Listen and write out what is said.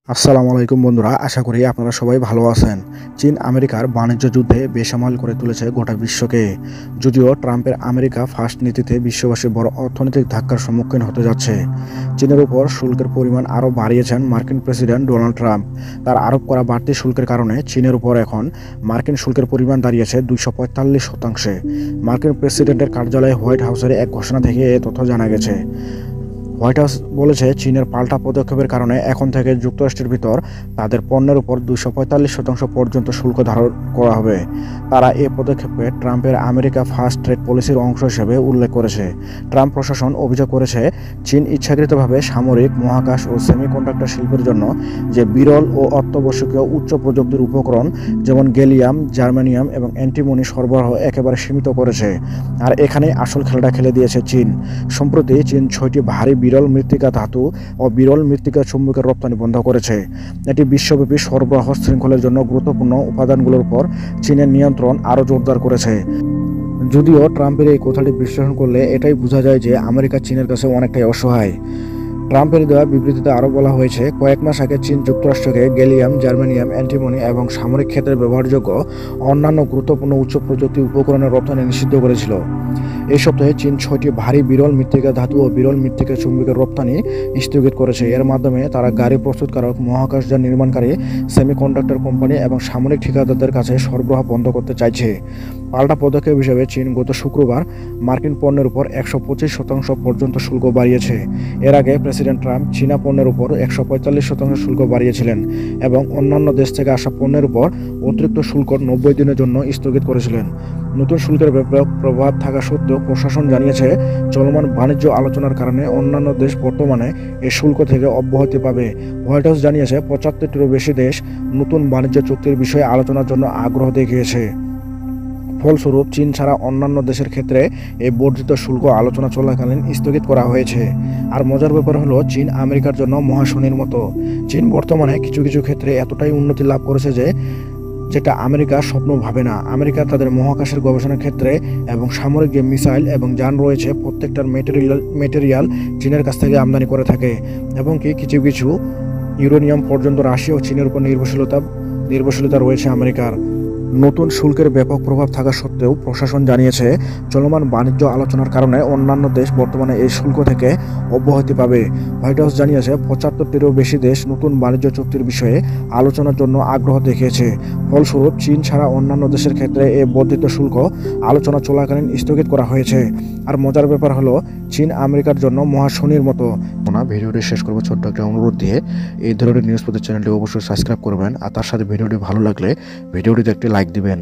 আসসালামু আলাইকুম বন্ধুরা, আশা করি আপনারা সবাই ভালো আছেন। চীন আমেরিকার বাণিজ্য যুদ্ধে বেসামাল করে তুলেছে গোটা বিশ্বকে। যদিও ট্রাম্পের আমেরিকা ফার্স্ট নীতিতে বিশ্ববাসী বড় অর্থনৈতিক ধাক্কার সম্মুখীন হতে যাচ্ছে। চীনের উপর শুল্কের পরিমাণ আরও বাড়িয়েছেন মার্কিন প্রেসিডেন্ট ডোনাল্ড ট্রাম্প। তার আরোপ করা বাড়তি শুল্কের কারণে চীনের উপর এখন মার্কিন শুল্কের পরিমাণ দাঁড়িয়েছে 245%। মার্কিন প্রেসিডেন্টের কার্যালয় হোয়াইট হাউসের এক ঘোষণা থেকে এ তথ্য জানা গেছে। হোয়াইট হাউস বলেছে, চীনের পাল্টা পদক্ষেপের কারণে এখন থেকে যুক্তরাষ্ট্রের ভিতর তাদের পণ্যের উপর 245% পর্যন্ত শুল্ক ধারণ করা হবে। তারা এই পদক্ষেপকে ট্রাম্পের আমেরিকা ফার্স্ট ট্রেড পলিসির অংশ হিসেবে উল্লেখ করেছে। ট্রাম্প প্রশাসন অভিযোগ করেছে, চীন ইচ্ছাকৃতভাবে সামরিক, মহাকাশ ও সেমিকন্ডাক্টর শিল্পের জন্য যে বিরল ও অত্যাবশ্যকীয় উচ্চ প্রযুক্তির উপকরণ যেমন গ্যালিয়াম, জার্মানিয়াম এবং অ্যান্টিমনি সরবরাহ একেবারে সীমিত করেছে। আর এখানে আসল খেলাটা খেলে দিয়েছে চীন। সম্প্রতি চীন 6টি ভারী বিরল মৃত্তিকা ধাতু ও বিরল মৃত্তিকা চুম্বকের রপ্তানি বন্ধ করেছে। এটি বিশ্বব্যাপী সরবরাহ শৃঙ্খলের জন্য গুরুত্বপূর্ণ উপাদানগুলোর উপর চীনের নিয়ন্ত্রণ আরও জোরদার করেছে। যদিও ট্রাম্পের এই কথাটি বিশ্লেষণ করলে এটাই বোঝা যায় যে আমেরিকা চীনের কাছে অনেকটাই অসহায়। ট্রাম্পের দেওয়া বিবৃতিতে আরও বলা হয়েছে, কয়েক মাস আগে চীন যুক্তরাষ্ট্রকে গ্যালিয়াম, জার্মানিয়াম, অ্যান্টিমনি এবং সামরিক ক্ষেত্রে ব্যবহারযোগ্য অন্যান্য গুরুত্বপূর্ণ উচ্চ প্রযুক্তি উপকরণের রপ্তানি নিষিদ্ধ করেছিল। এই সপ্তাহে চীন 6টি ভারী বিরল মৃত্তিকা ধাতু ও বিরল মৃত্তিকা চুম্বকের রপ্তানি স্থগিত করেছে। এর মাধ্যমে তারা গাড়ি প্রস্তুতকারক, মহাকাশযান নির্মাণকারী, সেমিকন্ডাক্টর কোম্পানি এবং সামরিক ঠিকাদারদের কাছে সরবরাহ বন্ধ করতে চাইছে। পাল্টা পদক্ষেপ হিসেবে চীন গত শুক্রবার মার্কিন পণ্যের উপর 125% পর্যন্ত শুল্ক বাড়িয়েছে। এর আগে প্রেসিডেন্ট ট্রাম্প চীনা পণ্যের উপর 145% শুল্ক বাড়িয়েছিলেন এবং অন্যান্য দেশ থেকে আসা পণ্যের উপর অতিরিক্ত শুল্ক 90 দিনের জন্য স্থগিত করেছিলেন। নতুন শুল্কের ব্যাপক প্রভাব থাকা সত্ত্বেও প্রশাসন জানিয়েছে, চলমান বাণিজ্য আলোচনার কারণে অন্যান্য দেশ বর্তমানে এই শুল্ক থেকে অব্যাহতি পাবে। হোয়াইট হাউস জানিয়েছে, 75টিরও বেশি দেশ নতুন বাণিজ্য চুক্তির বিষয়ে আলোচনার জন্য আগ্রহ দেখিয়েছে। ফলস্বরূপ চীন ছাড়া অন্যান্য দেশের ক্ষেত্রে এই বর্ধিত শুল্ক আলোচনা চলাকালীন স্থগিত করা হয়েছে। আর মজার ব্যাপার হলো, চীন আমেরিকার জন্য মহাশনির মতো। চীন বর্তমানে কিছু কিছু ক্ষেত্রে এতটাই উন্নতি লাভ করেছে যেটা আমেরিকা স্বপ্ন ভাবে না। আমেরিকা তাদের মহাকাশের গবেষণার ক্ষেত্রে এবং সামরিক যে মিসাইল এবং যান রয়েছে, প্রত্যেকটার মেটেরিয়াল চীনের কাছ থেকে আমদানি করে থাকে। এবং কিছু কিছু ইউরেনিয়াম পর্যন্ত রাশিয়া ও চীনের উপর নির্ভরশীলতা রয়েছে আমেরিকার। নতুন শুল্কের ব্যাপক প্রভাব থাকা সত্ত্বেও প্রশাসন জানিয়েছে, চলমান বাণিজ্য আলোচনার কারণে অন্যান্য দেশ বর্তমানে এই শুল্ক থেকে অব্যাহতি পাবে। হোয়াইট হাউস জানিয়েছে, 75টিরও বেশি দেশ নতুন বাণিজ্য চুক্তির বিষয়ে আলোচনার জন্য আগ্রহ দেখিয়েছে। ফলস্বরূপ চীন ছাড়া অন্যান্য দেশের ক্ষেত্রে এই বর্ধিত শুল্ক আলোচনা চলাকালীন স্থগিত করা হয়েছে। আর মজার ব্যাপার হলো, চীন আমেরিকার জন্য মহাশনির মতো। ভিডিওটি শেষ করবো ছোট্ট একটা অনুরোধ দিয়ে। এই ধরনের নিউজ পেতে চ্যানেলটি অবশ্যই সাবস্ক্রাইব করবেন, আর তার সাথে ভিডিওটি ভালো লাগলে ভিডিওটিতে একটি লাইক দিবেন।